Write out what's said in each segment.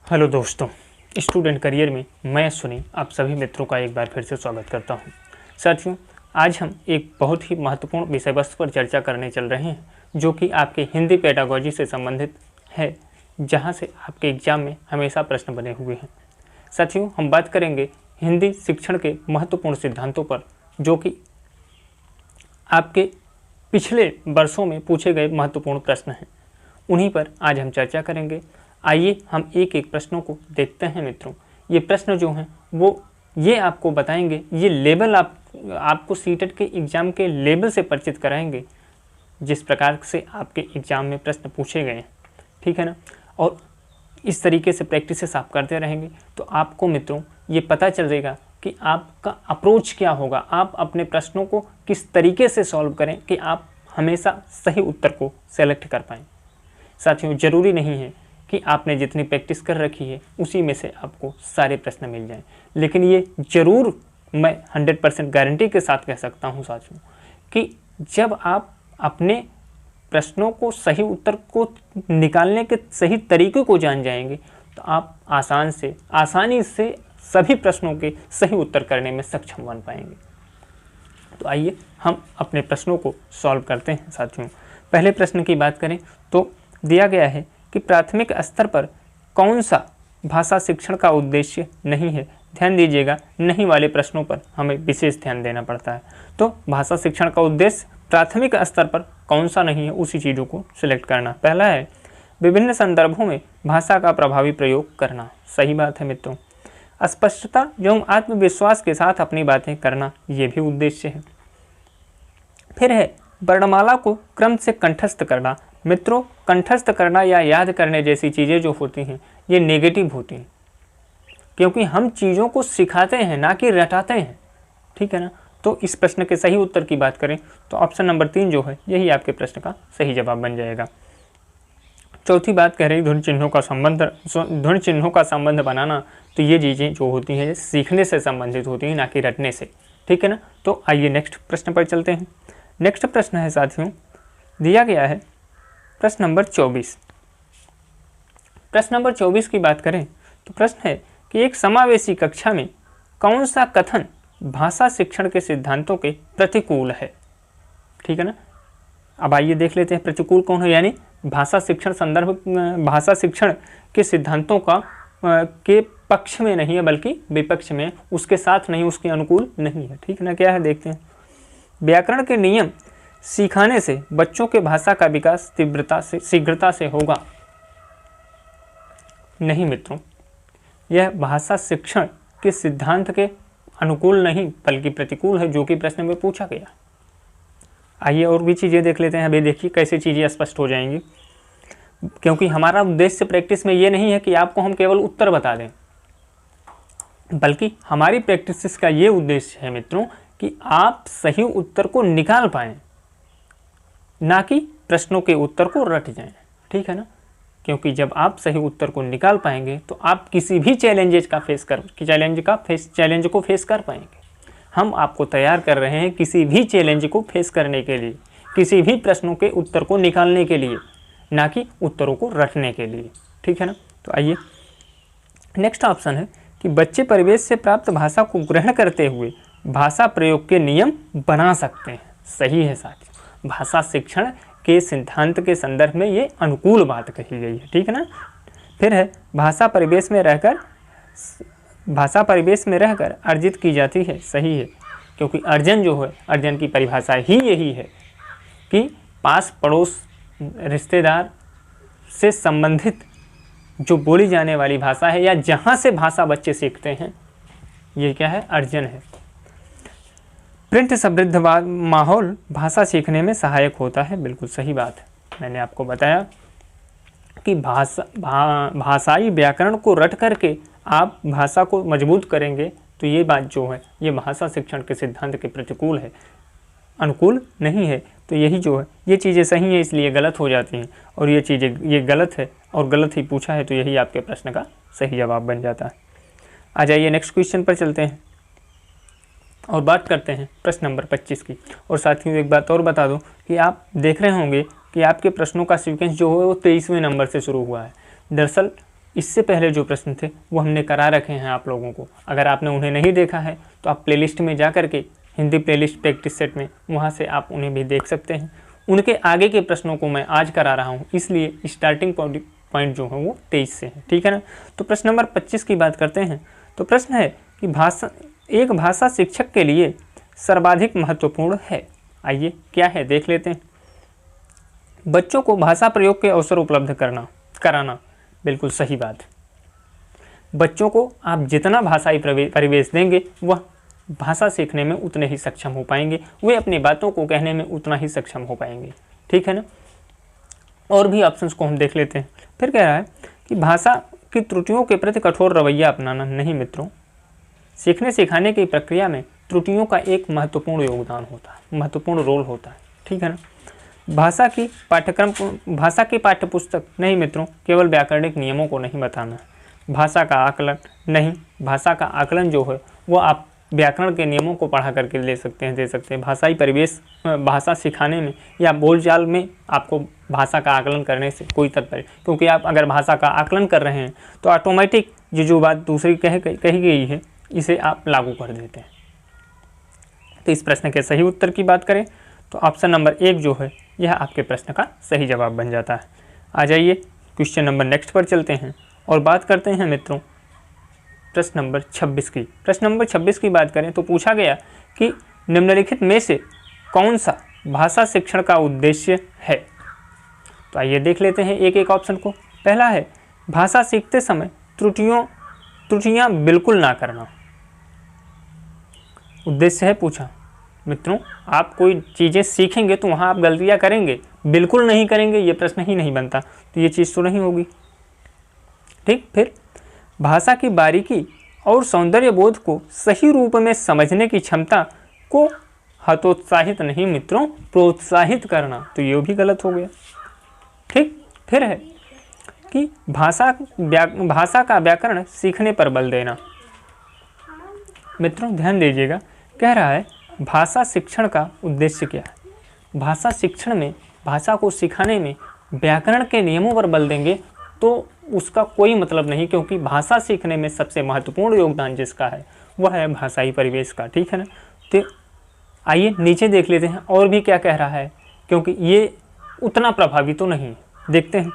Hello दोस्तों, student career में मैं सुनी आप सभी मित्रों का एक बार फिर से स्वागत करता हूं। साथियों, आज हम एक बहुत ही महत्वपूर्ण विषय वस्तु पर चर्चा करने चल रहे हैं, जो कि आपके हिंदी पेडागोजी से संबंधित है, जहां से आपके एग्जाम में हमेशा प्रश्न बने हुए हैं। साथियों, हम बात करेंगे हिंदी शिक्षण के महत्वपूर्ण सिद्धांतों पर, जो कि आपके पिछले वर्षों में पूछे गए महत्वपूर्ण प्रश्न हैं। उन्हीं पर आज हम चर्चा करेंगे। आइए हम एक एक प्रश्नों को देखते हैं मित्रों। ये प्रश्न जो हैं वो ये आपको बताएंगे, ये लेवल आपको सीटेट के एग्ज़ाम के लेवल से परिचित कराएंगे, जिस प्रकार से आपके एग्ज़ाम में प्रश्न पूछे गए हैं, ठीक है ना। और इस तरीके से प्रैक्टिसेस आप करते रहेंगे तो आपको मित्रों ये पता चलेगा कि आपका अप्रोच क्या होगा, आप अपने प्रश्नों को किस तरीके से सॉल्व करें कि आप हमेशा सही उत्तर को सेलेक्ट कर पाएँ। साथियों, ज़रूरी नहीं है कि आपने जितनी प्रैक्टिस कर रखी है उसी में से आपको सारे प्रश्न मिल जाएं, लेकिन ये ज़रूर मैं 100% गारंटी के साथ कह सकता हूं साथियों कि जब आप अपने प्रश्नों को सही उत्तर को निकालने के सही तरीके को जान जाएंगे तो आप आसानी से सभी प्रश्नों के सही उत्तर करने में सक्षम बन पाएंगे। तो आइए हम अपने प्रश्नों को सॉल्व करते हैं साथियों। पहले प्रश्न की बात करें तो दिया गया है कि प्राथमिक स्तर पर कौन सा भाषा शिक्षण का उद्देश्य नहीं है। ध्यान दीजिएगा, नहीं वाले प्रश्नों पर हमें विशेष ध्यान देना पड़ता है। तो भाषा शिक्षण का उद्देश्य प्राथमिक स्तर पर कौन सा नहीं है, उसी चीज़ों को सिलेक्ट करना। पहला है विभिन्न संदर्भों में भाषा का प्रभावी प्रयोग करना। सही बात है मित्रों। स्पष्टता एवं आत्मविश्वास के साथ अपनी बातें करना, ये भी उद्देश्य है। फिर है वर्णमाला को क्रम से कंठस्थ करना। मित्रों, कंठस्थ करना या याद करने जैसी चीज़ें जो होती हैं ये नेगेटिव होती हैं, क्योंकि हम चीज़ों को सिखाते हैं ना कि रटाते हैं, ठीक है ना। तो इस प्रश्न के सही उत्तर की बात करें तो ऑप्शन नंबर 3 जो है यही आपके प्रश्न का सही जवाब बन जाएगा। चौथी बात कह रही ध्वनि चिन्हों का संबंध बनाना। तो ये चीज़ें जो होती हैं सीखने से संबंधित होती हैं, ना कि रटने से, ठीक है ना। तो आइए नेक्स्ट प्रश्न पर चलते हैं। नेक्स्ट प्रश्न है साथियों, दिया गया है प्रश्न नंबर 24। प्रश्न नंबर 24 की बात करें तो प्रश्न है कि एक समावेशी कक्षा में कौन सा कथन भाषा शिक्षण के सिद्धांतों के प्रतिकूल है, ठीक है ना। अब आइए देख लेते हैं प्रतिकूल कौन है, यानी भाषा शिक्षण के सिद्धांतों का के पक्ष में नहीं है बल्कि विपक्ष में, उसके साथ नहीं, उसके अनुकूल नहीं है, ठीक है ना। क्या है देखते हैं। व्याकरण के नियम सिखाने से बच्चों के भाषा का विकास शीघ्रता से होगा। नहीं मित्रों, यह भाषा शिक्षण के सिद्धांत के अनुकूल नहीं बल्कि प्रतिकूल है, जो कि प्रश्न में पूछा गया। आइए और भी चीज़ें देख लेते हैं। अभी देखिए कैसे चीज़ें स्पष्ट हो जाएंगी, क्योंकि हमारा उद्देश्य प्रैक्टिस में ये नहीं है कि आपको हम केवल उत्तर बता दें, बल्कि हमारी प्रैक्टिस का ये उद्देश्य है मित्रों कि आप सही उत्तर को निकाल पाएँ, ना कि प्रश्नों के उत्तर को रट जाएं, ठीक है ना। क्योंकि जब आप सही उत्तर को निकाल पाएंगे तो आप किसी भी चैलेंज को फेस कर पाएंगे। हम आपको तैयार कर रहे हैं किसी भी चैलेंज को फेस करने के लिए, किसी भी प्रश्नों के उत्तर को निकालने के लिए, ना कि उत्तरों को रटने के लिए, ठीक है ना। तो आइए नेक्स्ट ऑप्शन है कि बच्चे परिवेश से प्राप्त भाषा को ग्रहण करते हुए भाषा प्रयोग के नियम बना सकते हैं। सही है साथियों, भाषा शिक्षण के सिद्धांत के संदर्भ में ये अनुकूल बात कही गई है, ठीक है ना। फिर है भाषा परिवेश में रहकर अर्जित की जाती है। सही है, क्योंकि अर्जन जो है, अर्जन की परिभाषा ही यही है कि पास पड़ोस रिश्तेदार से संबंधित जो बोली जाने वाली भाषा है या जहाँ से भाषा बच्चे सीखते हैं, ये क्या है, अर्जन है। प्रिंट समृद्ध माहौल भाषा सीखने में सहायक होता है। बिल्कुल सही बात है। मैंने आपको बताया कि भाषाई व्याकरण को रट करके आप भाषा को मजबूत करेंगे, तो ये बात जो है ये भाषा शिक्षण के सिद्धांत के प्रतिकूल है, अनुकूल नहीं है। तो यही जो है ये चीज़ें सही हैं, इसलिए गलत हो जाती हैं, और ये चीज़ें ये गलत है और गलत ही पूछा है, तो यही आपके प्रश्न का सही जवाब बन जाता है। आ जाइए नेक्स्ट क्वेश्चन पर चलते हैं और बात करते हैं प्रश्न नंबर 25 की। और साथियों एक बात और बता दूं कि आप देख रहे होंगे कि आपके प्रश्नों का सीक्वेंस जो है वो 23वें नंबर से शुरू हुआ है। दरअसल इससे पहले जो प्रश्न थे वो हमने करा रखे हैं आप लोगों को। अगर आपने उन्हें नहीं देखा है तो आप प्लेलिस्ट में जा कर के हिंदी प्लेलिस्ट प्रैक्टिस सेट में वहाँ से आप उन्हें भी देख सकते हैं। उनके आगे के प्रश्नों को मैं आज करा रहा हूँ, इसलिए स्टार्टिंग पॉइंट जो है वो 23 से है, ठीक है ना। तो प्रश्न नंबर 25 की बात करते हैं। तो प्रश्न है कि एक भाषा शिक्षक के लिए सर्वाधिक महत्वपूर्ण है। आइए क्या है देख लेते हैं। बच्चों को भाषा प्रयोग के अवसर उपलब्ध कराना, बिल्कुल सही बात। बच्चों को आप जितना भाषाई परिवेश देंगे वह भाषा सीखने में उतने ही सक्षम हो पाएंगे, वे अपनी बातों को कहने में उतना ही सक्षम हो पाएंगे, ठीक है ना। और भी ऑप्शंस को हम देख लेते हैं। फिर कह रहा है कि भाषा की त्रुटियों के प्रति कठोर रवैया अपनाना। नहीं मित्रों, सीखने सिखाने की प्रक्रिया में त्रुटियों का एक महत्वपूर्ण योगदान होता है, महत्वपूर्ण रोल होता है, ठीक है ना। भाषा की पाठ्यपुस्तक नहीं मित्रों, केवल व्याकरणिक नियमों को नहीं बताना, भाषा का आकलन नहीं। भाषा का आकलन जो है वो आप व्याकरण के नियमों को पढ़ा करके दे सकते हैं। भाषाई परिवेश भाषा सिखाने में या बोलचाल में आपको भाषा का आकलन करने से कोई तात्पर्य, क्योंकि आप अगर भाषा का आकलन कर रहे हैं तो ऑटोमेटिक जो बात दूसरी कही गई है इसे आप लागू कर देते हैं। तो इस प्रश्न के सही उत्तर की बात करें तो ऑप्शन नंबर 1 जो है यह आपके प्रश्न का सही जवाब बन जाता है। आ जाइए क्वेश्चन नंबर नेक्स्ट पर चलते हैं और बात करते हैं मित्रों प्रश्न नंबर 26 की। प्रश्न नंबर 26 की बात करें तो पूछा गया कि निम्नलिखित में से कौन सा भाषा शिक्षण का उद्देश्य है। तो आइए देख लेते हैं एक एक ऑप्शन को। पहला है भाषा सीखते समय त्रुटियां बिल्कुल ना करना। उद्देश्य है पूछा मित्रों, आप कोई चीज़ें सीखेंगे तो वहाँ आप गलतियाँ करेंगे, बिल्कुल नहीं करेंगे ये प्रश्न ही नहीं बनता, तो ये चीज़ तो नहीं होगी, ठीक। फिर भाषा की बारीकी और सौंदर्य बोध को सही रूप में समझने की क्षमता को हतोत्साहित नहीं मित्रों, प्रोत्साहित करना, तो ये भी गलत हो गया, ठीक। फिर है कि भाषा का व्याकरण सीखने पर बल देना। मित्रों ध्यान दीजिएगा, कह रहा है भाषा शिक्षण का उद्देश्य क्या है। भाषा शिक्षण में, भाषा को सिखाने में व्याकरण के नियमों पर बल देंगे तो उसका कोई मतलब नहीं, क्योंकि भाषा सीखने में सबसे महत्वपूर्ण योगदान जिसका है वह है भाषाई परिवेश का, ठीक है ना। तो आइए नीचे देख लेते हैं और भी क्या कह रहा है, क्योंकि ये उतना प्रभावी तो नहीं। देखते हैं,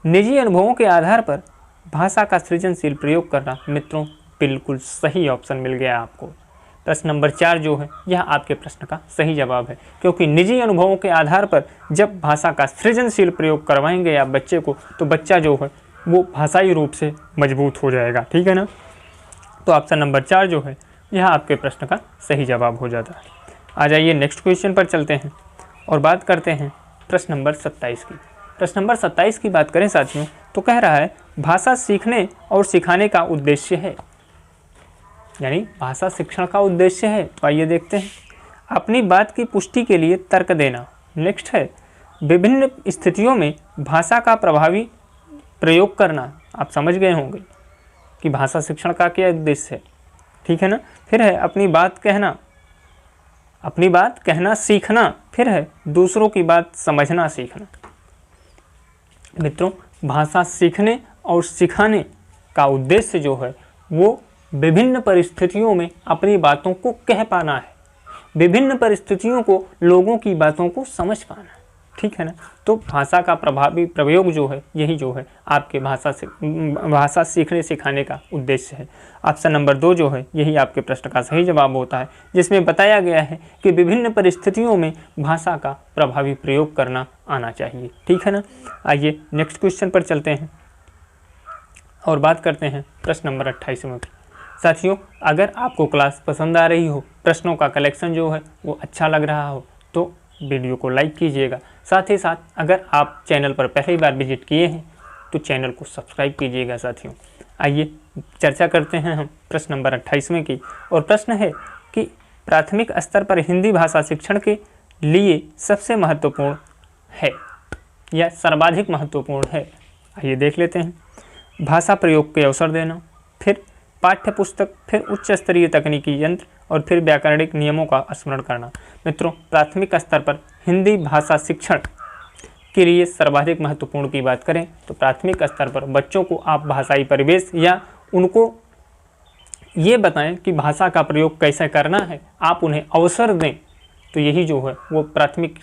निजी अनुभवों के आधार पर भाषा का सृजनशील प्रयोग करना। मित्रों बिल्कुल सही ऑप्शन मिल गया आपको। प्रश्न नंबर 4 जो है यह आपके प्रश्न का सही जवाब है, क्योंकि निजी अनुभवों के आधार पर जब भाषा का सृजनशील प्रयोग करवाएंगे आप बच्चे को, तो बच्चा जो है वो भाषाई रूप से मजबूत हो जाएगा, ठीक है ना। तो ऑप्शन नंबर 4 जो है यह आपके प्रश्न का सही जवाब हो जाता है। आ जाइए नेक्स्ट क्वेश्चन पर चलते हैं और बात करते हैं प्रश्न नंबर 27 की। प्रश्न नंबर 27 की बात करें साथियों तो कह रहा है भाषा सीखने और सिखाने का उद्देश्य है, यानी भाषा शिक्षण का उद्देश्य है। तो आइए देखते हैं, अपनी बात की पुष्टि के लिए तर्क देना। नेक्स्ट है विभिन्न स्थितियों में भाषा का प्रभावी प्रयोग करना। आप समझ गए होंगे कि भाषा शिक्षण का क्या उद्देश्य है, ठीक है ना। फिर है अपनी बात कहना सीखना। फिर है दूसरों की बात समझना सीखना। मित्रों भाषा सीखने और सिखाने का उद्देश्य जो है वो विभिन्न परिस्थितियों में अपनी बातों को कह पाना है, विभिन्न परिस्थितियों को लोगों की बातों को समझ पाना है, ठीक है ना। तो भाषा का प्रभावी प्रयोग जो है यही जो है आपके भाषा सीखने सिखाने का उद्देश्य है। ऑप्शन नंबर 2 जो है यही आपके प्रश्न का सही जवाब होता है, जिसमें बताया गया है कि विभिन्न परिस्थितियों में भाषा का प्रभावी प्रयोग करना आना चाहिए, ठीक है ना। आइए नेक्स्ट क्वेश्चन पर चलते हैं और बात करते हैं प्रश्न नंबर 28 में। साथियों अगर आपको क्लास पसंद आ रही हो, प्रश्नों का कलेक्शन जो है वो अच्छा लग रहा हो तो वीडियो को लाइक कीजिएगा। साथ ही साथ अगर आप चैनल पर पहली बार विजिट किए हैं तो चैनल को सब्सक्राइब कीजिएगा। साथियों आइए चर्चा करते हैं हम प्रश्न नंबर 28वें की, और प्रश्न है कि प्राथमिक स्तर पर हिंदी भाषा शिक्षण के लिए सबसे महत्वपूर्ण है या सर्वाधिक महत्वपूर्ण है। आइए देख लेते हैं, भाषा प्रयोग के अवसर देना, फिर पाठ्य पुस्तक, फिर उच्च स्तरीय तकनीकी यंत्र और फिर व्याकरणिक नियमों का स्मरण करना। मित्रों प्राथमिक स्तर पर हिंदी भाषा शिक्षण के लिए सर्वाधिक महत्वपूर्ण की बात करें तो प्राथमिक स्तर पर बच्चों को आप भाषाई परिवेश या उनको ये बताएं कि भाषा का प्रयोग कैसे करना है, आप उन्हें अवसर दें, तो यही जो है वो प्राथमिक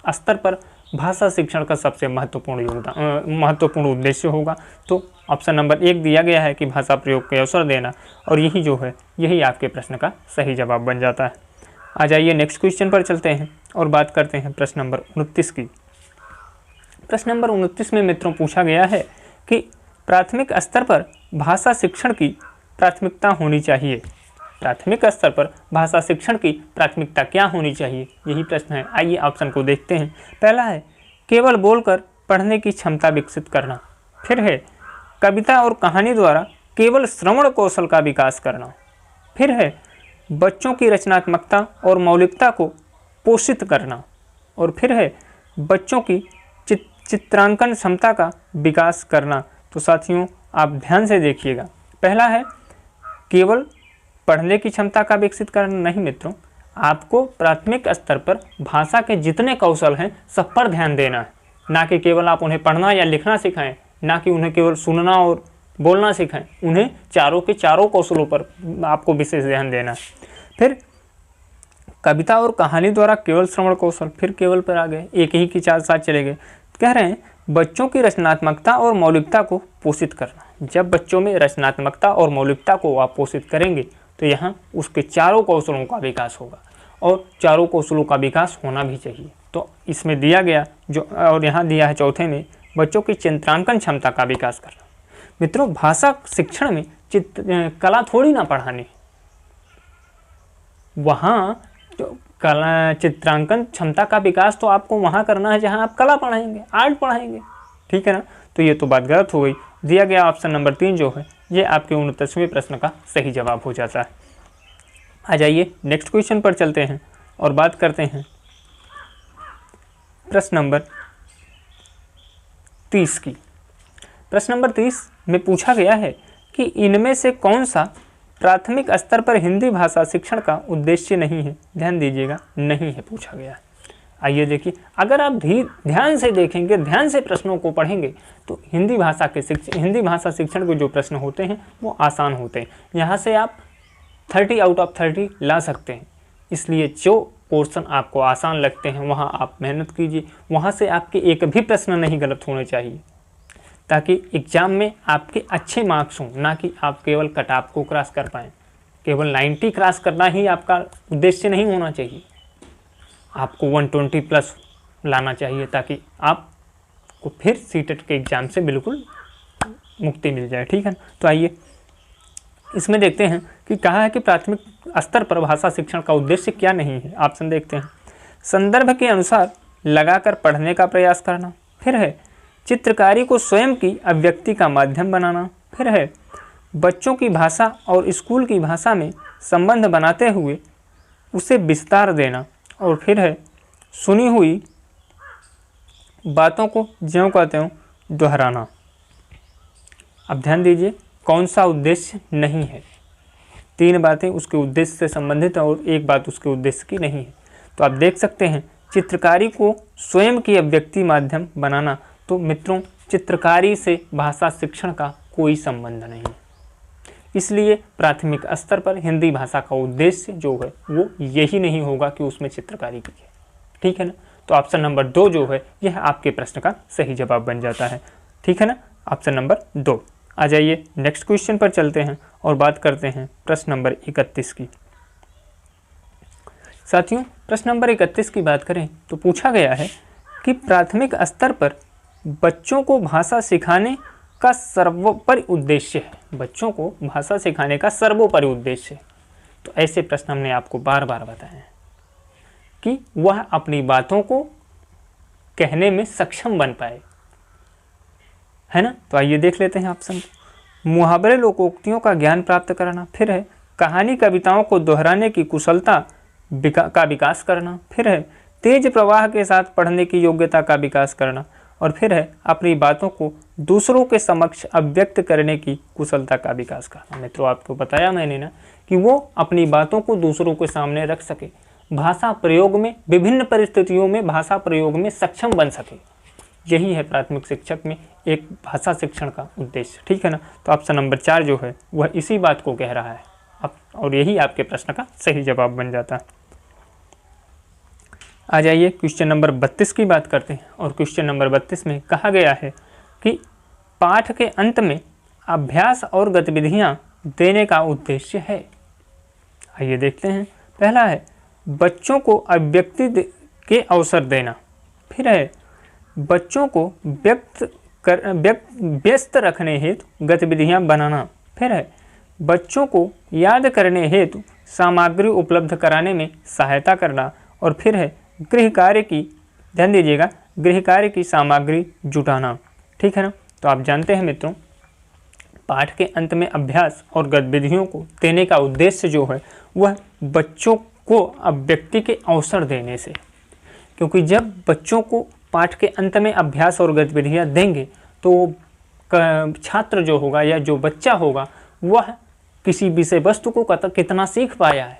स्तर पर भाषा शिक्षण का सबसे महत्वपूर्ण उद्देश्य होगा। तो ऑप्शन नंबर 1 दिया गया है कि भाषा प्रयोग के अवसर देना, और यही जो है यही आपके प्रश्न का सही जवाब बन जाता है। आ जाइए नेक्स्ट क्वेश्चन पर चलते हैं और बात करते हैं प्रश्न नंबर 29 की। प्रश्न नंबर 29 में मित्रों पूछा गया है कि प्राथमिक स्तर पर भाषा शिक्षण की प्राथमिकता होनी चाहिए। प्राथमिक स्तर पर भाषा शिक्षण की प्राथमिकता क्या होनी चाहिए, यही प्रश्न है। आइए ऑप्शन को देखते हैं। पहला है केवल बोलकर पढ़ने की क्षमता विकसित करना। फिर है कविता और कहानी द्वारा केवल श्रवण कौशल का विकास करना। फिर है बच्चों की रचनात्मकता और मौलिकता को पोषित करना। और फिर है बच्चों की चित्रांकन क्षमता का विकास करना। तो साथियों आप ध्यान से देखिएगा, पहला है केवल पढ़ने की क्षमता का विकसित करना, नहीं मित्रों, आपको प्राथमिक स्तर पर भाषा के जितने कौशल हैं सब पर ध्यान देना है। ना कि केवल आप उन्हें पढ़ना या लिखना सिखाएं, ना कि उन्हें केवल सुनना और बोलना सिखाएं, उन्हें चारों के चारों कौशलों पर आपको विशेष ध्यान देना है। फिर कविता और कहानी द्वारा केवल श्रवण कौशल, फिर केवल पर आ गए, एक ही के चार साथ चले गए। कह रहे हैं बच्चों की रचनात्मकता और मौलिकता को पोषित करना। जब बच्चों में रचनात्मकता और मौलिकता को आप पोषित करेंगे तो यहाँ उसके चारों कौशलों का विकास होगा, और चारों कौशलों का विकास होना भी चाहिए। तो इसमें दिया गया जो, और यहाँ दिया है चौथे में, बच्चों की चित्रांकन क्षमता का विकास करना। मित्रों भाषा शिक्षण में कला थोड़ी ना पढ़ानी, वहाँ कला चित्रांकन क्षमता का विकास तो आपको वहाँ करना है जहाँ आप कला पढ़ाएंगे, आर्ट पढ़ाएंगे, ठीक है ना। तो ये तो बात गलत हो गई। दिया गया ऑप्शन नंबर 3 जो है ये आपके 29वें प्रश्न का सही जवाब हो जाता है। आ जाइए नेक्स्ट क्वेश्चन पर चलते हैं और बात करते हैं प्रश्न नंबर 30 की। प्रश्न नंबर 30 में पूछा गया है कि इनमें से कौन सा प्राथमिक स्तर पर हिंदी भाषा शिक्षण का उद्देश्य नहीं है। ध्यान दीजिएगा, नहीं है पूछा गया है। आइए देखिए, अगर आप ध्यान से देखेंगे, ध्यान से प्रश्नों को पढ़ेंगे तो हिंदी भाषा शिक्षण के जो प्रश्न होते हैं वो आसान होते हैं। यहाँ से आप 30 आउट ऑफ 30 ला सकते हैं। इसलिए जो पोर्शन आपको आसान लगते हैं वहाँ आप मेहनत कीजिए, वहाँ से आपके एक भी प्रश्न नहीं गलत होने चाहिए, ताकि एग्ज़ाम में आपके अच्छे मार्क्स हों, ना कि आप केवल कट ऑफ को क्रॉस कर पाएँ। केवल 90 क्रॉस करना ही आपका उद्देश्य नहीं होना चाहिए, आपको 120 प्लस लाना चाहिए, ताकि आपको फिर सीटेट के एग्ज़ाम से बिल्कुल मुक्ति मिल जाए, ठीक है। तो आइए इसमें देखते हैं कि कहा है कि प्राथमिक स्तर पर भाषा शिक्षण का उद्देश्य क्या नहीं है। ऑप्शन देखते हैं। संदर्भ के अनुसार लगाकर पढ़ने का प्रयास करना। फिर है चित्रकारी को स्वयं की अभिव्यक्ति का माध्यम बनाना। फिर है बच्चों की भाषा और स्कूल की भाषा में संबंध बनाते हुए उसे विस्तार देना। और फिर है सुनी हुई बातों को ज्यों का त्यों दोहराना। अब ध्यान दीजिए कौन सा उद्देश्य नहीं है। 3 बातें उसके उद्देश्य से संबंधित है और एक बात उसके उद्देश्य की नहीं है। तो आप देख सकते हैं चित्रकारी को स्वयं की अभिव्यक्ति माध्यम बनाना। तो मित्रों चित्रकारी से भाषा शिक्षण का कोई संबंध नहीं, इसलिए प्राथमिक स्तर पर हिंदी भाषा का उद्देश्य जो है वो यही नहीं होगा कि उसमें चित्रकारी की है, ठीक है ना। तो ऑप्शन नंबर 2 जो है यह आपके प्रश्न का सही जवाब बन जाता है, ठीक है ना, ऑप्शन नंबर 2। आ जाइए नेक्स्ट क्वेश्चन पर चलते हैं और बात करते हैं प्रश्न नंबर 31 की। साथियों प्रश्न नंबर 31 की बात करें तो पूछा गया है कि प्राथमिक स्तर पर बच्चों को भाषा सिखाने का सर्वोपरि उद्देश्य है। बच्चों को भाषा सिखाने का सर्वोपरि उद्देश्य है। तो ऐसे प्रश्न हमने आपको बार बार बताए हैं कि वह अपनी बातों को कहने में सक्षम बन पाए, है ना। तो आइए देख लेते हैं ऑप्शन। मुहावरे लोकोक्तियों का ज्ञान प्राप्त कराना। फिर है कहानी कविताओं को दोहराने की कुशलता का विकास करना। फिर है तेज प्रवाह के साथ पढ़ने की योग्यता का विकास करना। और फिर है अपनी बातों को दूसरों के समक्ष अभिव्यक्त करने की कुशलता का विकास करना। मित्रों आपको बताया मैंने ना कि वो अपनी बातों को दूसरों के सामने रख सके, भाषा प्रयोग में विभिन्न परिस्थितियों में भाषा प्रयोग में सक्षम बन सके। यही है प्राथमिक शिक्षक में एक भाषा शिक्षण का उद्देश्य। ठीक है ना। तो ऑप्शन नंबर 4 जो है वह इसी बात को कह रहा है और यही आपके प्रश्न का सही जवाब बन जाता है। आ जाइए क्वेश्चन नंबर 32 की बात करते हैं। और क्वेश्चन नंबर 32 में कहा गया है कि पाठ के अंत में अभ्यास और गतिविधियां देने का उद्देश्य है। आइए देखते हैं। पहला है बच्चों को अभिव्यक्ति के अवसर देना। फिर है बच्चों को व्यस्त रखने हेतु गतिविधियां बनाना। फिर है बच्चों को याद करने हेतु सामग्री उपलब्ध कराने में सहायता करना। और फिर है गृह कार्य की, ध्यान दीजिएगा, गृह कार्य की सामग्री जुटाना। ठीक है ना। तो आप जानते हैं मित्रों, पाठ के अंत में अभ्यास और गतिविधियों को देने का उद्देश्य जो है वह बच्चों को अभिव्यक्ति के अवसर देने से, क्योंकि जब बच्चों को पाठ के अंत में अभ्यास और गतिविधियां देंगे तो छात्र जो होगा या जो बच्चा होगा वह किसी विषय वस्तु को कितना सीख पाया है,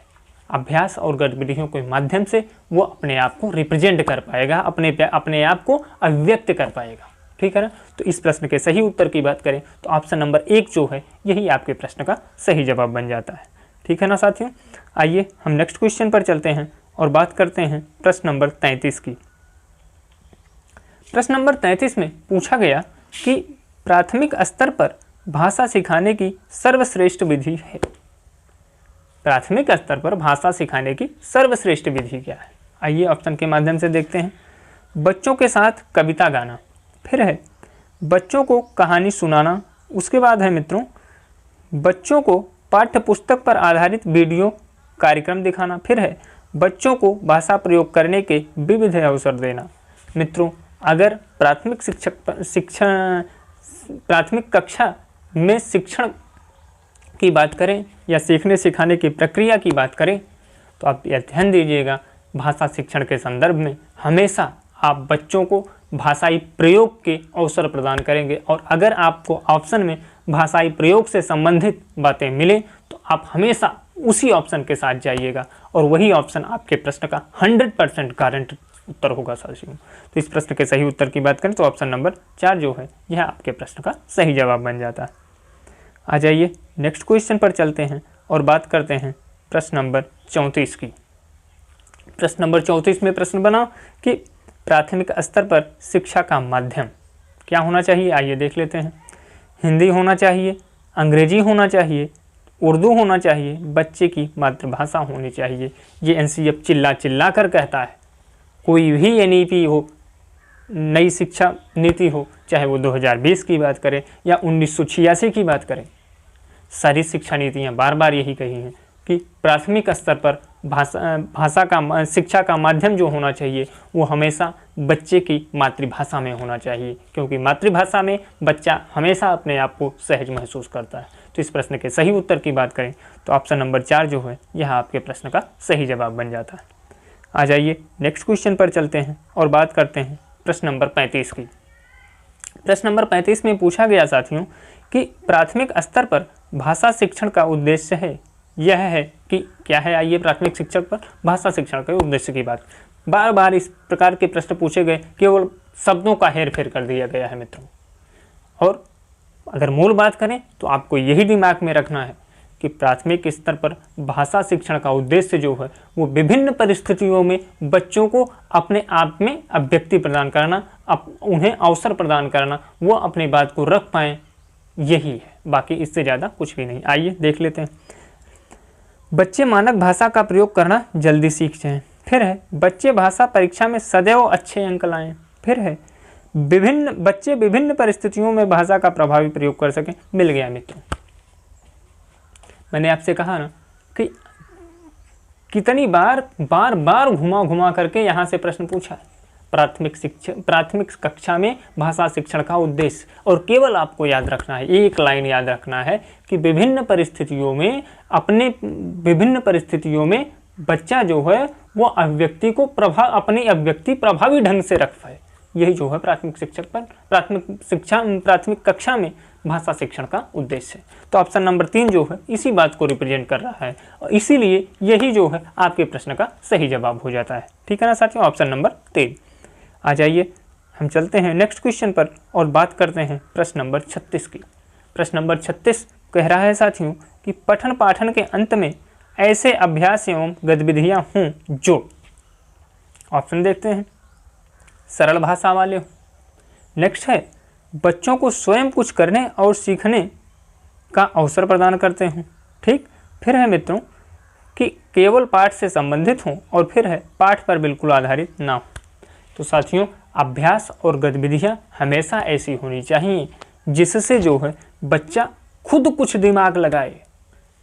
अभ्यास और गतिविधियों के माध्यम से वो अपने आप को रिप्रेजेंट कर पाएगा, अपने आप को अभिव्यक्त कर पाएगा। ठीक है ना। तो इस प्रश्न के सही उत्तर की बात करें तो ऑप्शन नंबर 1 जो है यही आपके प्रश्न का सही जवाब बन जाता है। ठीक है ना साथियों। आइए हम नेक्स्ट क्वेश्चन पर चलते हैं और बात करते हैं प्रश्न नंबर 33 की। प्रश्न नंबर 33 में पूछा गया कि प्राथमिक स्तर पर भाषा सिखाने की सर्वश्रेष्ठ विधि है। प्राथमिक स्तर पर भाषा सिखाने की सर्वश्रेष्ठ विधि क्या है? आइए ऑप्शन के माध्यम से देखते हैं। बच्चों के साथ कविता गाना। फिर है बच्चों को कहानी सुनाना। उसके बाद है मित्रों बच्चों को पाठ्य पुस्तक पर आधारित वीडियो कार्यक्रम दिखाना। फिर है बच्चों को भाषा प्रयोग करने के विविध अवसर देना। मित्रों अगर प्राथमिक कक्षा में शिक्षण की बात करें या सीखने सिखाने की प्रक्रिया की बात करें तो आप यह ध्यान दीजिएगा, भाषा शिक्षण के संदर्भ में हमेशा आप बच्चों को भाषाई प्रयोग के अवसर प्रदान करेंगे। और अगर आपको ऑप्शन में भाषाई प्रयोग से संबंधित बातें मिले तो आप हमेशा उसी ऑप्शन के साथ जाइएगा और वही ऑप्शन आपके प्रश्न का 100% गारंटी उत्तर होगा साथियों। तो इस प्रश्न के सही उत्तर की बात करें तो ऑप्शन नंबर 4 जो है यह आपके प्रश्न का सही जवाब बन जाता है। आ जाइए नेक्स्ट क्वेश्चन पर चलते हैं और बात करते हैं प्रश्न नंबर 34 की। प्रश्न नंबर 34 में प्रश्न बना कि प्राथमिक स्तर पर शिक्षा का माध्यम क्या होना चाहिए। आइए देख लेते हैं। हिंदी होना चाहिए, अंग्रेजी होना चाहिए, उर्दू होना चाहिए, बच्चे की मातृभाषा होनी चाहिए। ये एनसीईआरटी चिल्ला चिल्ला कर कहता है। कोई भी एनईपी हो, नई शिक्षा नीति हो, चाहे वो 2020 की बात करें या 1986 की बात करें, सारी शिक्षा नीतियाँ बार बार यही कही हैं कि प्राथमिक स्तर पर शिक्षा का माध्यम जो होना चाहिए वो हमेशा बच्चे की मातृभाषा में होना चाहिए, क्योंकि मातृभाषा में बच्चा हमेशा अपने आप को सहज महसूस करता है। तो इस प्रश्न के सही उत्तर की बात करें तो ऑप्शन नंबर 4 जो है यह आपके प्रश्न का सही जवाब बन जाता है। आ जाइए नेक्स्ट क्वेश्चन पर चलते हैं और बात करते हैं प्रश्न नंबर 35 की। प्रश्न नंबर 35 में पूछा गया साथियों कि प्राथमिक स्तर पर भाषा शिक्षण का उद्देश्य है, यह है कि क्या है। आइए प्राथमिक शिक्षक पर भाषा शिक्षण के उद्देश्य की बात। बार बार इस प्रकार के प्रश्न पूछे गए, केवल शब्दों का हेर फेर कर दिया गया है मित्रों। और अगर मूल बात करें तो आपको यही दिमाग में रखना है कि प्राथमिक स्तर पर भाषा शिक्षण का उद्देश्य जो है वो विभिन्न परिस्थितियों में बच्चों को अपने आप में अभिव्यक्ति प्रदान करना, उन्हें अवसर प्रदान करना, वो अपनी बात को रख पाएँ, यही है। बाकी इससे ज़्यादा कुछ भी नहीं। आइए देख लेते हैं। बच्चे मानक भाषा का प्रयोग करना जल्दी सीख जाएं। फिर है बच्चे भाषा परीक्षा में सदैव अच्छे अंक लाएं। फिर है बच्चे विभिन्न परिस्थितियों में भाषा का प्रभावी प्रयोग कर सकें। मिल गया मित्रों। मैंने आपसे कहा ना कि कितनी बार घुमा घुमा करके यहाँ से प्रश्न पूछा है। प्राथमिक कक्षा में भाषा शिक्षण का उद्देश्य, और केवल आपको याद रखना है, एक लाइन याद रखना है कि विभिन्न परिस्थितियों में बच्चा जो है वो अभिव्यक्ति को अपनी अभिव्यक्ति प्रभावी ढंग से रख पाए। यही जो है प्राथमिक कक्षा में भाषा शिक्षण का उद्देश्य है। तो ऑप्शन नंबर 3 जो है इसी बात को रिप्रेजेंट कर रहा है और इसीलिए यही जो है आपके प्रश्न का सही जवाब हो जाता है। ठीक है ना साथियों, ऑप्शन नंबर 3। आ जाइए हम चलते हैं नेक्स्ट क्वेश्चन पर और बात करते हैं प्रश्न नंबर 36 की। प्रश्न नंबर 36 कह रहा है साथियों कि पठन पाठन के अंत में ऐसे अभ्यास एवं गतिविधियां हों जो, ऑप्शन देखते हैं, सरल भाषा वाले हों। नेक्स्ट है बच्चों को स्वयं कुछ करने और सीखने का अवसर प्रदान करते हों। ठीक, फिर है मित्रों कि केवल पाठ से संबंधित हों, और फिर है पाठ पर बिल्कुल आधारित ना हो। तो साथियों अभ्यास और गतिविधियां हमेशा ऐसी होनी चाहिए जिससे जो है बच्चा खुद कुछ दिमाग लगाए,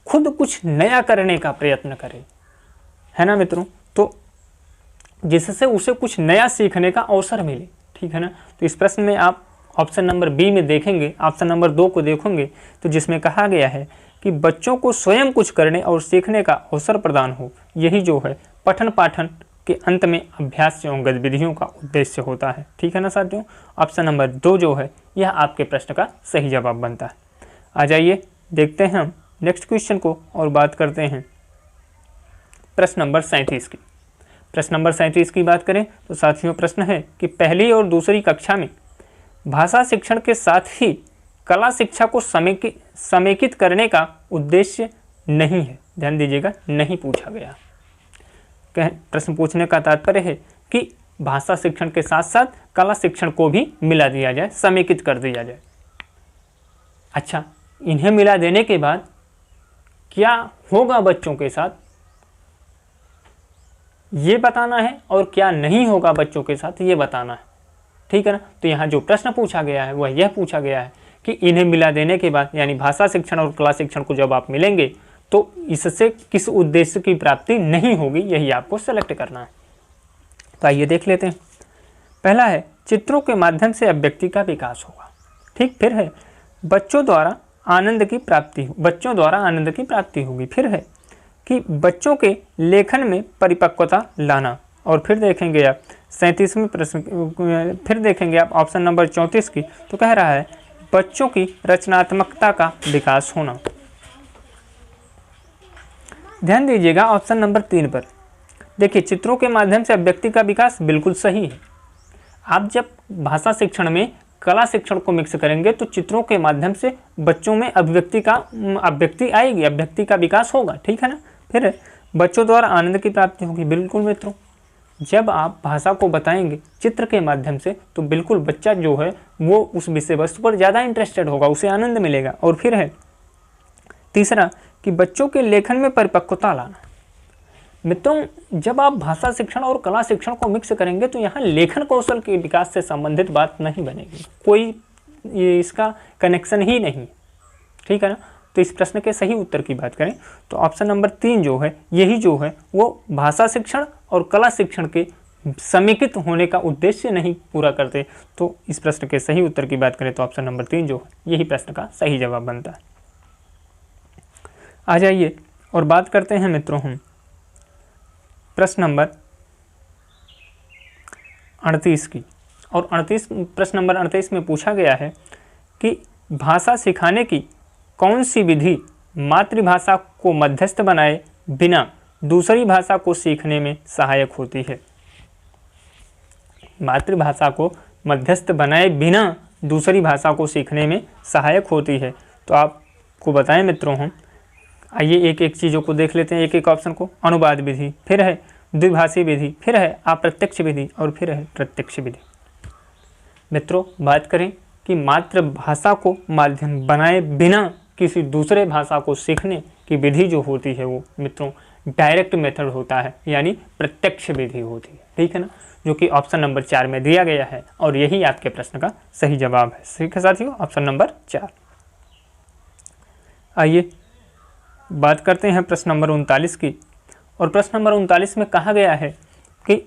खुद कुछ नया करने का प्रयत्न करे, है ना मित्रों। तो जिससे उसे कुछ नया सीखने का अवसर मिले, ठीक है ना। तो इस प्रश्न में आप ऑप्शन नंबर बी में देखेंगे, ऑप्शन नंबर 2 को देखोगे तो जिसमें कहा गया है कि बच्चों को स्वयं कुछ करने और सीखने का अवसर प्रदान हो, यही जो है पठन पाठन के अंत में अभ्यास एवं गतिविधियों का उद्देश्य होता है, ठीक है ना साथियों। ऑप्शन नंबर 2 जो है यह आपके प्रश्न का सही जवाब बनता है। आ जाइए देखते हैं हम नेक्स्ट क्वेश्चन को और बात करते हैं प्रश्न नंबर 37 की। प्रश्न नंबर 37 की बात करें तो साथियों प्रश्न है कि पहली और दूसरी कक्षा में भाषा शिक्षण के साथ ही कला शिक्षा को समेकित करने का उद्देश्य नहीं है। ध्यान दीजिएगा, नहीं पूछा गया। प्रश्न पूछने का तात्पर्य है कि भाषा शिक्षण के साथ साथ कला शिक्षण को भी मिला दिया जाए, समेकित कर दिया जाए। अच्छा, इन्हें मिला देने के बाद क्या होगा बच्चों के साथ ये बताना है, और क्या नहीं होगा बच्चों के साथ ये बताना है, ठीक है ना। तो यहाँ जो प्रश्न पूछा गया है वह यह पूछा गया है कि इन्हें मिला देने के बाद, यानी भाषा शिक्षण और कला शिक्षण को जब आप मिलेंगे तो इससे किस उद्देश्य की प्राप्ति नहीं होगी, यही आपको सेलेक्ट करना है। तो आइए देख लेते हैं। पहला है चित्रों के माध्यम से अभिव्यक्ति का विकास होगा। ठीक, फिर है बच्चों द्वारा आनंद की प्राप्ति होगी। फिर है कि बच्चों के लेखन में परिपक्वता लाना। और फिर देखेंगे आप 37वें प्रश्न, फिर देखेंगे आप ऑप्शन नंबर 34 की, तो कह रहा है बच्चों की रचनात्मकता का विकास होना। ध्यान दीजिएगा ऑप्शन नंबर 3 पर। देखिए चित्रों के माध्यम से अभिव्यक्ति का विकास बिल्कुल सही है। आप जब भाषा शिक्षण में कला शिक्षण को मिक्स करेंगे तो चित्रों के माध्यम से बच्चों में अभिव्यक्ति आएगी, अभिव्यक्ति का विकास होगा, ठीक है ना। फिर बच्चों द्वारा आनंद की प्राप्ति होगी। बिल्कुल मित्रों, जब आप भाषा को बताएंगे चित्र के माध्यम से तो बिल्कुल बच्चा जो है वो उस विषय वस्तु पर ज़्यादा इंटरेस्टेड होगा, उसे आनंद मिलेगा। और फिर है तीसरा कि बच्चों के लेखन में परिपक्वता लाना। मित्रों जब आप भाषा शिक्षण और कला शिक्षण को मिक्स करेंगे तो यहाँ लेखन कौशल के विकास से संबंधित बात नहीं बनेगी, कोई इसका कनेक्शन ही नहीं, ठीक है ना। तो इस प्रश्न के सही उत्तर की बात करें तो ऑप्शन नंबर 3 जो है यही जो है वो भाषा शिक्षण और कला शिक्षण के समेकित होने का उद्देश्य नहीं पूरा करते। तो इस प्रश्न के सही उत्तर की बात करें तो ऑप्शन नंबर 3 जो है यही प्रश्न का सही जवाब बनता है। आ जाइए और बात करते हैं मित्रों हम प्रश्न नंबर 38 की। और प्रश्न नंबर 38 में पूछा गया है कि भाषा सिखाने की कौन सी विधि मातृभाषा को मध्यस्थ बनाए बिना दूसरी भाषा को सीखने में सहायक होती है। मातृभाषा को मध्यस्थ बनाए बिना दूसरी भाषा को सीखने में सहायक होती है। तो आपको बताएं मित्रों हम, आइए एक एक चीज़ों को देख लेते हैं, एक एक ऑप्शन को। अनुवाद विधि, फिर है द्विभाषी विधि, फिर है अप्रत्यक्ष विधि और फिर है प्रत्यक्ष विधि। मित्रों बात करें कि मातृभाषा को माध्यम बनाए बिना किसी दूसरे भाषा को सीखने की विधि जो होती है वो मित्रों डायरेक्ट मेथड होता है, यानी प्रत्यक्ष विधि होती है, ठीक है ना, जो कि ऑप्शन नंबर 4 में दिया गया है और यही आपके प्रश्न का सही जवाब है। ठीक है साथियों, ऑप्शन नंबर 4। आइए बात करते हैं प्रश्न नंबर 39 की। और प्रश्न नंबर 39 में कहा गया है कि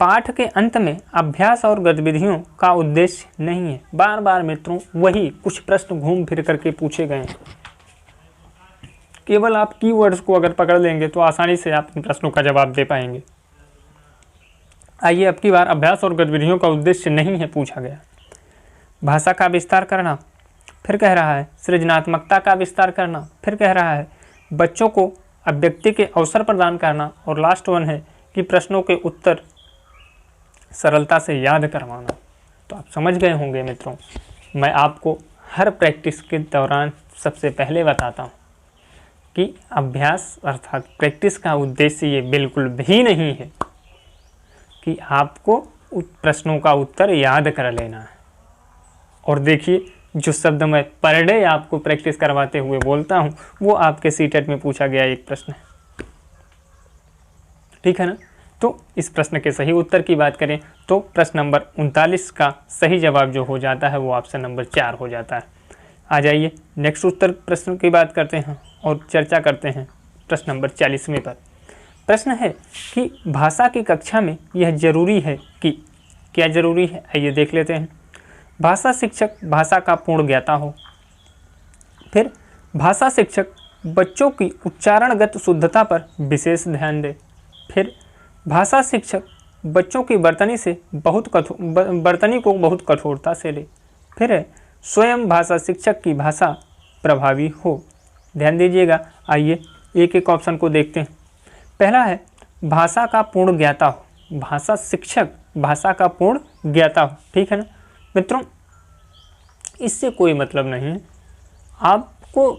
पाठ के अंत में अभ्यास और गतिविधियों का उद्देश्य नहीं है। बार बार मित्रों वही कुछ प्रश्न घूम फिर करके पूछे गए हैं। केवल आप कीवर्ड्स को अगर पकड़ लेंगे तो आसानी से आप इन प्रश्नों का जवाब दे पाएंगे। आइए अब की बार अभ्यास और गतिविधियों का उद्देश्य नहीं है पूछा गया। भाषा का विस्तार करना, फिर कह रहा है सृजनात्मकता का विस्तार करना, फिर कह रहा है बच्चों को अभिव्यक्ति के अवसर प्रदान करना और लास्ट वन है कि प्रश्नों के उत्तर सरलता से याद करवाना। तो आप समझ गए होंगे मित्रों, मैं आपको हर प्रैक्टिस के दौरान सबसे पहले बताता हूँ कि अभ्यास अर्थात प्रैक्टिस का उद्देश्य ये बिल्कुल भी नहीं है कि आपको प्रश्नों का उत्तर याद कर लेना है। और देखिए, जो शब्द मैं पर डे आपको प्रैक्टिस करवाते हुए बोलता हूँ वो आपके सीटेट में पूछा गया एक प्रश्न है, ठीक है ना। तो इस प्रश्न के सही उत्तर की बात करें तो प्रश्न नंबर 39 का सही जवाब जो हो जाता है वो ऑप्शन नंबर 4 हो जाता है। आ जाइए नेक्स्ट उत्तर प्रश्न की बात करते हैं और चर्चा करते हैं प्रश्न नंबर 40वें पर। प्रश्न है कि भाषा की कक्षा में यह जरूरी है कि, क्या जरूरी है, आइए देख लेते हैं। भाषा शिक्षक भाषा का पूर्ण ज्ञाता हो। फिर भाषा शिक्षक बच्चों की उच्चारणगत शुद्धता पर विशेष ध्यान दे। फिर भाषा शिक्षक बच्चों की बर्तनी को बहुत कठोरता से ले। फिर है स्वयं भाषा शिक्षक की भाषा प्रभावी हो। ध्यान दीजिएगा, आइए एक एक ऑप्शन को देखते हैं। पहला है भाषा का पूर्ण ज्ञाता हो। भाषा शिक्षक भाषा का पूर्ण ज्ञाता हो, ठीक है ना मित्रों। इससे कोई मतलब नहीं है, आपको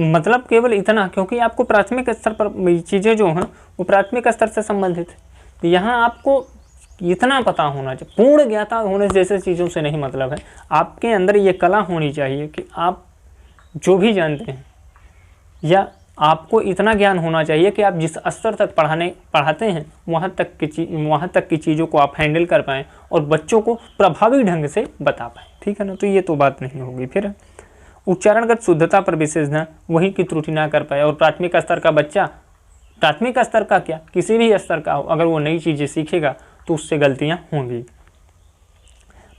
मतलब केवल इतना, क्योंकि आपको प्राथमिक स्तर पर चीज़ें जो हैं वो प्राथमिक स्तर से संबंधित है। तो यहाँ आपको इतना पता होना चाहिए, पूर्ण ज्ञाता होने जैसे चीज़ों से नहीं मतलब है। आपके अंदर ये कला होनी चाहिए कि आप जो भी जानते हैं, या आपको इतना ज्ञान होना चाहिए कि आप जिस स्तर तक पढ़ाते हैं वहाँ तक की चीज़ों को आप हैंडल कर पाएँ और बच्चों को प्रभावी ढंग से बता पाएँ, ठीक है ना। तो ये तो बात नहीं होगी। फिर उच्चारणगत शुद्धता पर विशेष ध्यान, वही की त्रुटि ना कर पाए। और प्राथमिक स्तर का बच्चा, प्राथमिक स्तर का क्या, किसी भी स्तर का हो, अगर वो नई चीज़ें सीखेगा तो उससे गलतियाँ होंगी।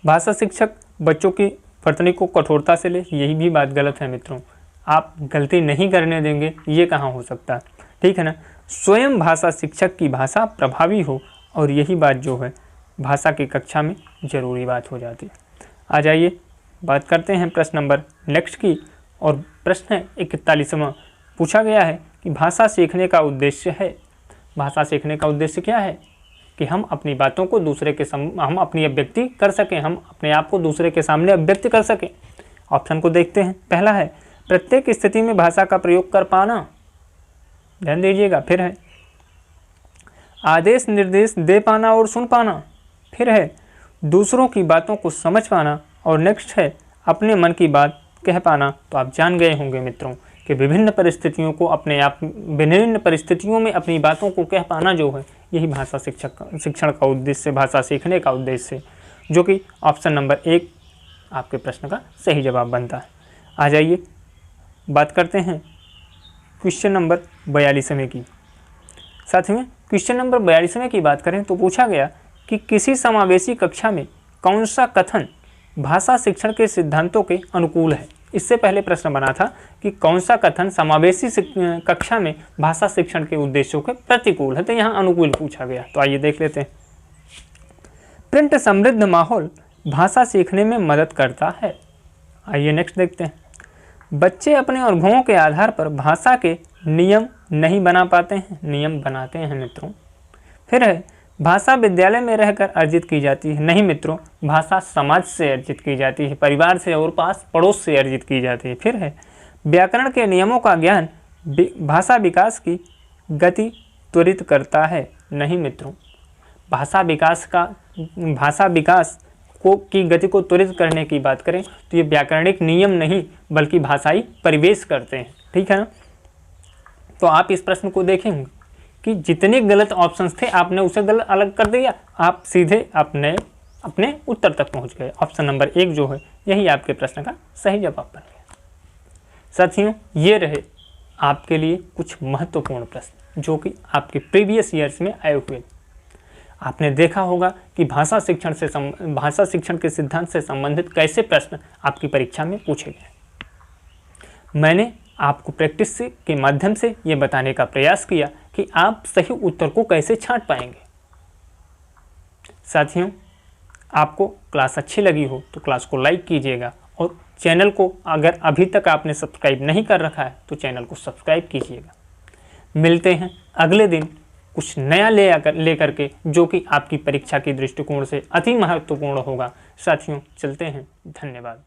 भाषा शिक्षक बच्चों की वर्तनी को कठोरता से ले, यही भी बात गलत है मित्रों। आप गलती नहीं करने देंगे ये कहाँ हो सकता है, ठीक है ना। स्वयं भाषा शिक्षक की भाषा प्रभावी हो, और यही बात जो है भाषा की कक्षा में ज़रूरी बात हो जाती है। आ जाइए बात करते हैं प्रश्न नंबर नेक्स्ट की, और प्रश्न है 41वां। पूछा गया है कि भाषा सीखने का उद्देश्य है। भाषा सीखने का उद्देश्य क्या है कि हम अपनी बातों को हम अपनी अभिव्यक्ति कर सकें, हम अपने आप को दूसरे के सामने अभिव्यक्त कर सकें। ऑप्शन को देखते हैं। पहला है प्रत्येक स्थिति में भाषा का प्रयोग कर पाना, ध्यान दीजिएगा। फिर है आदेश निर्देश दे पाना और सुन पाना। फिर है दूसरों की बातों को समझ पाना, और नेक्स्ट है अपने मन की बात कह पाना। तो आप जान गए होंगे मित्रों कि विभिन्न परिस्थितियों में अपनी बातों को कह पाना जो है यही भाषा शिक्षण का उद्देश्य, भाषा सीखने का उद्देश्य, जो कि ऑप्शन नंबर 1 आपके प्रश्न का सही जवाब बनता है। आ जाइए बात करते हैं क्वेश्चन नंबर 42वें की। साथ में क्वेश्चन नंबर 42वें की बात करें तो पूछा गया कि किसी समावेशी कक्षा में कौन सा कथन भाषा शिक्षण के सिद्धांतों के अनुकूल है। इससे पहले प्रश्न बना था कि कौन सा कथन समावेशी कक्षा में भाषा शिक्षण के उद्देश्यों के प्रतिकूल है, तो यहाँ अनुकूल पूछा गया। तो आइए देख लेते हैं। प्रिंट समृद्ध माहौल भाषा सीखने में मदद करता है। आइए नेक्स्ट देखते हैं। बच्चे अपने अनुभवों के आधार पर भाषा के नियम नहीं बना पाते हैं, नियम बनाते हैं मित्रों। फिर है भाषा विद्यालय में रहकर अर्जित की जाती है। नहीं मित्रों, भाषा समाज से अर्जित की जाती है, परिवार से और पास पड़ोस से अर्जित की जाती है। फिर है व्याकरण के नियमों का ज्ञान भाषा विकास की गति त्वरित करता है। नहीं मित्रों, भाषा विकास की गति को त्वरित करने की बात करें तो ये व्याकरणिक नियम नहीं बल्कि भाषाई परिवेश करते हैं, ठीक है ना। तो आप इस प्रश्न को देखेंगे कि जितने गलत ऑप्शंस थे आपने उसे गलत अलग कर दिया, आप सीधे अपने उत्तर तक पहुंच गए। ऑप्शन नंबर 1 जो है यही आपके प्रश्न का सही जवाब बन गया। साथियों, ये रहे आपके लिए कुछ महत्वपूर्ण प्रश्न जो कि आपके प्रीवियस ईयर्स में आए हुए। आपने देखा होगा कि भाषा शिक्षण के सिद्धांत से संबंधित कैसे प्रश्न आपकी परीक्षा में पूछे गए। मैंने आपको प्रैक्टिस के माध्यम से ये बताने का प्रयास किया कि आप सही उत्तर को कैसे छांट पाएंगे। साथियों, आपको क्लास अच्छी लगी हो तो क्लास को लाइक कीजिएगा, और चैनल को अगर अभी तक आपने सब्सक्राइब नहीं कर रखा है तो चैनल को सब्सक्राइब कीजिएगा। मिलते हैं अगले दिन कुछ नया लेकर के, जो कि आपकी परीक्षा की दृष्टिकोण से अति महत्वपूर्ण होगा। साथियों चलते हैं, धन्यवाद।